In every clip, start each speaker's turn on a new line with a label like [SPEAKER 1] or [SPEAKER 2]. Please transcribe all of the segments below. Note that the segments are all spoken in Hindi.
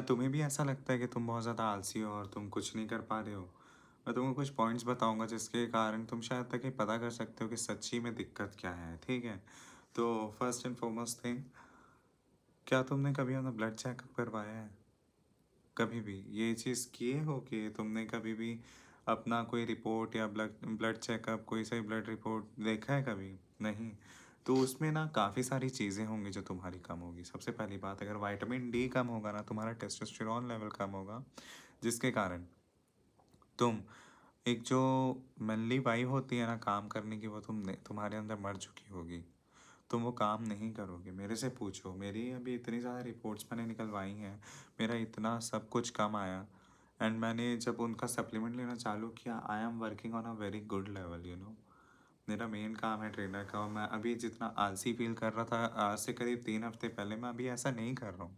[SPEAKER 1] तुम्हें भी ऐसा लगता है कि तुम बहुत ज़्यादा आलसी हो और तुम कुछ नहीं कर पा रहे हो? मैं तुमको कुछ पॉइंट्स बताऊँगा जिसके कारण तुम शायद तक ये पता कर सकते हो कि सच्ची में दिक्कत क्या है, ठीक है? तो फर्स्ट एंड फॉरमोस्ट थिंग, क्या तुमने कभी अपना ब्लड चेकअप करवाया है? कभी भी? ये चीज़ किए हो कि तुमने कभी भी अपना कोई रिपोर्ट या ब्लड ब्लड चेकअप, कोई सा ब्लड रिपोर्ट देखा है कभी? नहीं। तो उसमें ना काफ़ी सारी चीज़ें होंगी जो तुम्हारी कम होगी। सबसे पहली बात, अगर विटामिन डी कम होगा ना, तुम्हारा टेस्टोस्टेरोन लेवल कम होगा, जिसके कारण तुम एक जो मैनली वाइब होती है ना काम करने की, वो तुम्हारे अंदर मर चुकी होगी। तुम वो काम नहीं करोगे। मेरे से पूछो, मेरी अभी इतनी ज़्यादा रिपोर्ट्स मैंने निकलवाई हैं, मेरा इतना सब कुछ कम आया, एंड मैंने जब उनका सप्लीमेंट लेना चालू किया, I am working on a very good level, you know. मेरा मेन काम है ट्रेनर का, और मैं अभी जितना आलसी फील कर रहा था आज से करीब 3 हफ्ते पहले, मैं अभी ऐसा नहीं कर रहा हूँ।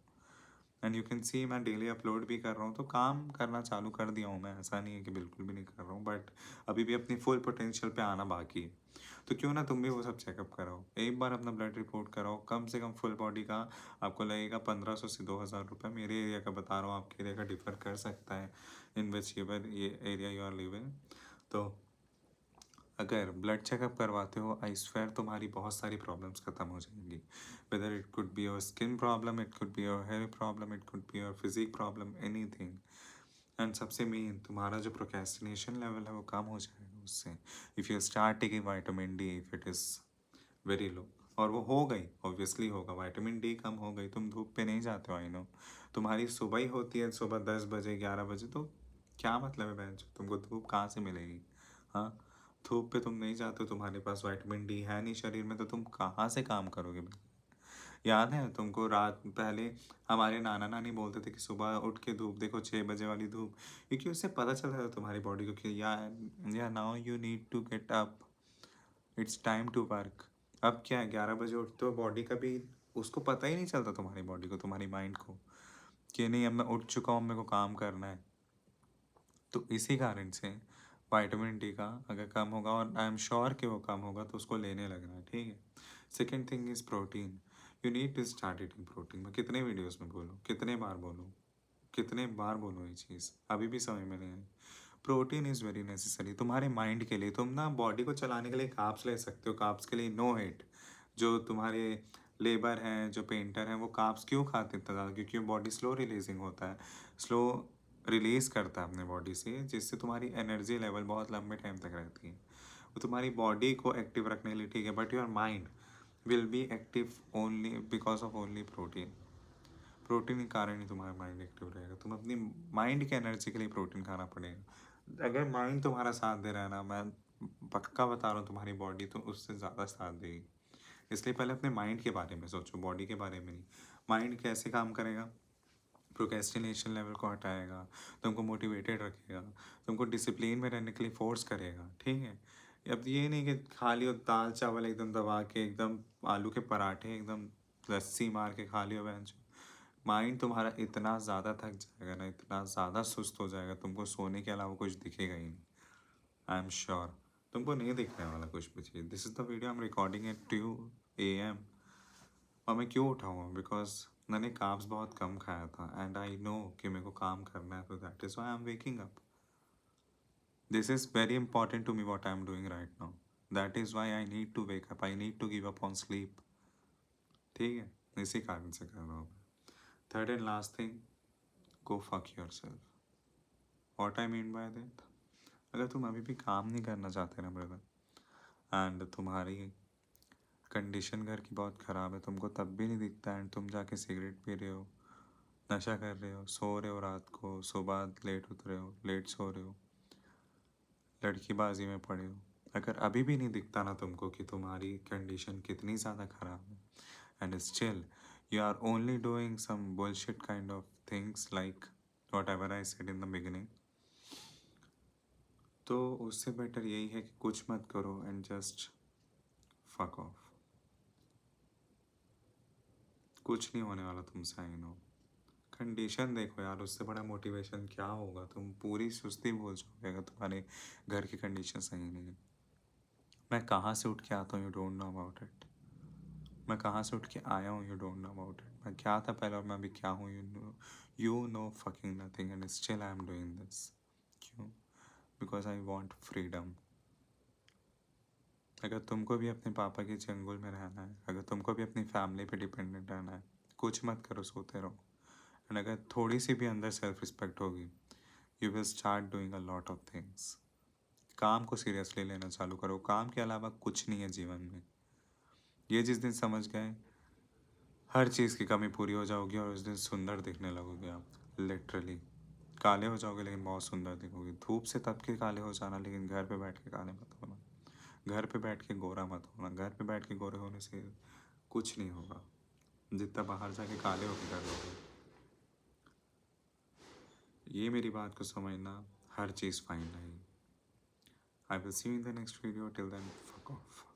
[SPEAKER 1] एंड यू कैन सी मैं डेली अपलोड भी कर रहा हूँ, तो काम करना चालू कर दिया हूँ मैं, ऐसा नहीं है कि बिल्कुल भी नहीं कर रहा हूँ, बट अभी भी अपनी फुल पोटेंशियल पे आना बाकी है। तो क्यों ना तुम भी वो सब चेकअप कराओ, एक बार अपना ब्लड रिपोर्ट कराओ, कम से कम फुल बॉडी का आपको लगेगा 1500 से 2000 रुपये। मेरे एरिया का बता रहा हूँ, आपके एरिया का डिफर कर सकता है इन विच ये एरिया यू आर लिविंग। तो अगर ब्लड चेकअप करवाते हो, आई स्वेयर तुम्हारी बहुत सारी प्रॉब्लम्स खत्म हो जाएंगी। Whether it could be your skin problem, it could be your hair problem, it could be your physique problem, anything. And सबसे मेन, तुम्हारा जो प्रोक्रेस्टिनेशन लेवल है वो कम हो जाएगा उससे, if you start taking vitamin D, if it is very low. और वो हो गई, ऑब्वियसली होगा, विटामिन डी कम हो गई, तुम धूप पे नहीं जाते हो, आई नो। तुम्हारी सुबह ही होती है, सुबह 10 बजे 11 बजे, तो क्या मतलब है बहन, तुमको धूप कहाँ से मिलेगी? हाँ, धूप पे तुम नहीं जाते हो, तुम्हारे पास विटामिन डी है नहीं शरीर में, तो तुम कहाँ से काम करोगे? याद है तुमको, रात पहले हमारे नाना नानी बोलते थे कि सुबह उठ के धूप देखो, 6 बजे वाली धूप, क्योंकि उससे पता चलता था तुम्हारी बॉडी को कि या now you need to get up, it's time to work. अब क्या है, 11 बजे उठते हो, बॉडी का भी उसको पता ही नहीं चलता, तुम्हारी बॉडी को, तुम्हारी माइंड को, कि नहीं अब मैं उठ चुका हूँ, मेरे को काम करना है। तो इसी कारण से विटामिन डी का अगर कम होगा, और आई एम श्योर कि वो कम होगा, तो उसको लेने लगना है, ठीक है। Second thing is protein. You need to start eating protein. मैं कितने वीडियोस में बोलूँ, कितने बार बोलूँ, कितने बार बोलूँ ये चीज़, अभी भी समझ में नहीं आई। प्रोटीन इज़ वेरी नेसेसरी तुम्हारे माइंड के लिए। तुम ना बॉडी को चलाने के लिए काप्स ले सकते हो, काप्स के लिए नो हेट। जो तुम्हारे लेबर हैं, जो पेंटर हैं, वो काप्स क्यों खाते हैं इतना ज़्यादा? क्योंकि बॉडी स्लो रिलीजिंग होता है, स्लो रिलीज़ करता है अपने बॉडी से, जिससे तुम्हारी एनर्जी लेवल बहुत लंबे टाइम तक रहती है। वो तुम्हारी बॉडी को एक्टिव रखने के लिए, ठीक है, but your mind will be active only because of only protein. Protein के कारण ही तुम्हारा माइंड एक्टिव रहेगा। तुम अपनी माइंड के एनर्जी के लिए प्रोटीन खाना पड़ेगा। अगर माइंड तुम्हारा साथ दे रहा है ना, मैं पक्का बता रहा हूँ, तुम्हारी बॉडी तो उससे ज़्यादा साथ देगी। इसलिए पहले अपने माइंड के बारे में सोचो, बॉडी के बारे में नहीं। माइंड कैसे काम करेगा? प्रोक्रेस्टिनेशन लेवल को हटाएगा, तुमको मोटिवेटेड रखेगा, तुमको डिसिप्लिन में रहने के लिए फोर्स करेगा, ठीक है। अब ये नहीं कि खा लियो दाल चावल एकदम दबा के, एकदम आलू के पराठे एकदम लस्सी मार के खा लियो बेंच। माइंड तुम्हारा इतना ज़्यादा थक जाएगा ना, इतना ज़्यादा सुस्त हो जाएगा, तुमको सोने के अलावा कुछ दिखेगा ही नहीं। आई एम श्योर तुमको नहीं दिखने वाला कुछ भी चीज़। This is the video I am recording at 2 AM। और मैं क्यों उठाऊँगा? बिकॉज मैंने कार्ब्स बहुत कम खाया था, एंड आई नो कि मेरे को काम करना है, तो that is why I am waking up. This is very important to me what I am doing right now. That is why I need to wake up, I need to give up on sleep, ठीक है, इसी कारण से कर रहा हूँ। Third and last thing, go fuck yourself. What I mean by that, अगर तुम अभी भी काम नहीं करना चाहते ना ब्रदर, एंड तुम्हारी कंडीशन घर की बहुत ख़राब है, तुमको तब भी नहीं दिखता, एंड तुम जाके सिगरेट पी रहे हो, नशा कर रहे हो, सो रहे हो रात को, सुबह लेट उठ रहे हो, लेट सो रहे हो, लड़कीबाजी में पड़े हो, अगर अभी भी नहीं दिखता ना तुमको कि तुम्हारी कंडीशन कितनी ज़्यादा ख़राब है, and still you are only doing some bullshit kind of things like whatever I said in the beginning, तो उससे बेटर यही है कि कुछ मत करो एंड जस्ट फक ऑफ। कुछ नहीं होने वाला तुमसे, आई नो। कंडीशन देखो यार, उससे बड़ा मोटिवेशन क्या होगा? तुम पूरी सुस्ती भूल जाओगे अगर तुम्हारे घर की कंडीशन सही नहीं है। मैं कहाँ से उठ के आता हूँ, you don't know about it. मैं कहाँ से उठ के आया हूँ, you don't know about it. मैं क्या था पहले और मैं अभी क्या हूँ, You know fucking nothing and still I'm doing this. क्यों? Because I want freedom. अगर तुमको भी अपने पापा के चंगुल में रहना है, अगर तुमको भी अपनी फैमिली पे डिपेंडेंट रहना है, कुछ मत करो, सोते रहो। एंड अगर थोड़ी सी भी अंदर सेल्फ रिस्पेक्ट होगी, you will start doing a lot of things. काम को सीरियसली लेना चालू करो। काम के अलावा कुछ नहीं है जीवन में। ये जिस दिन समझ गए, हर चीज़ की कमी पूरी हो जाओगी और उस दिन सुंदर दिखने लगोगे आप। लिटरली काले हो जाओगे लेकिन बहुत सुंदर दिखोगे। धूप से तप के काले हो जाना, लेकिन घर पे बैठ के काले मत होना। घर पे बैठ के गोरा मत होना। घर पे बैठ के गोरे होने से कुछ नहीं होगा, जितना बाहर जाके काले होके कर लोगे। ये मेरी बात को समझना, हर चीज़ फाइन नहीं। I will see you in the next video. Till then fuck of.